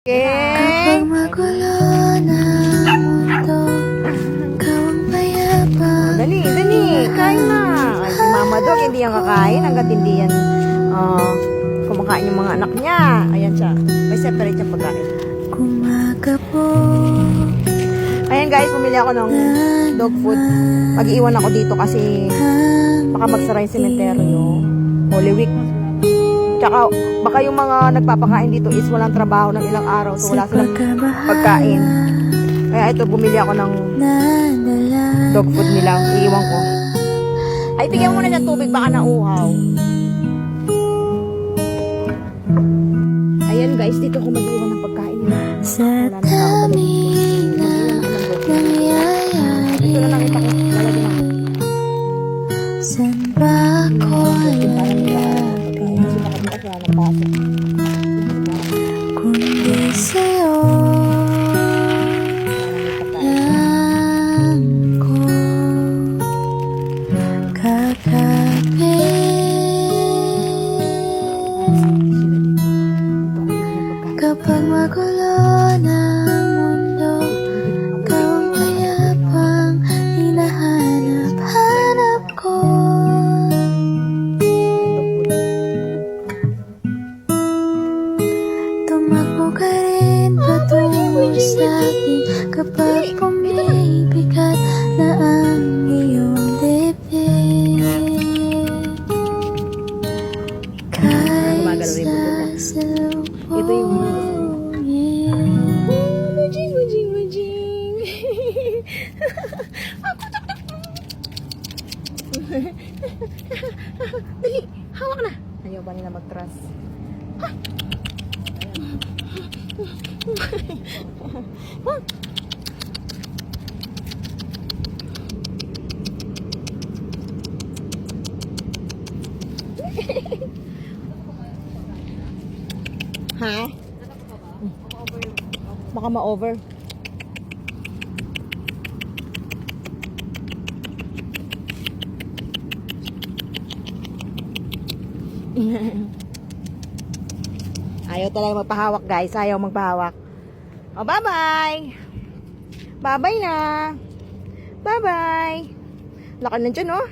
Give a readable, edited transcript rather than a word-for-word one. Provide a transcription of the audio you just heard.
Kapag magulo na ang mundo, ikaw ang payapa. Dali, kain na. Ay, si Mama Dog, hindi yan kakain hanggat hindi yan kumakain yung mga anak niya. Ayan siya. May separate siyang pagkain. Kumaga po. Ayan guys, bumili ako ng dog food. Mag-iiwan ako dito kasi baka magsara yung sementeryo. Holy Week. Tsaka baka yung mga nagpapakain dito is walang trabaho ng ilang araw, so wala silang pagkain. Kaya ito, bumili ako ng dog food nila. Iiwan ko. Ay, bigyan mo na ng tubig, baka nauhaw. Ayan guys, dito ako mag-iwan ng pagkain nila. Sa dami nangyayari, Ito na lang ito ko. Lalagyan ako. saan ba ako lalapit? Kundi sa'yo lang ko kakapit. Kapag magulo na ang mundo, ikaw ang mayapang hinahanap-hanap ko. Tumakbo ka rin patungo sa'kin kapag pumibigat na ang iyong dibdib. Kaysa Ito yung salubungin. Dali, hawak na. Ayaw ba nila mag-trust? Ha? Baka ma-over. Ayaw talaga magpahawak guys. Ayaw magpahawak. Oh, bye-bye. Bye-bye na. Bye-bye. Laki na dyan, oh.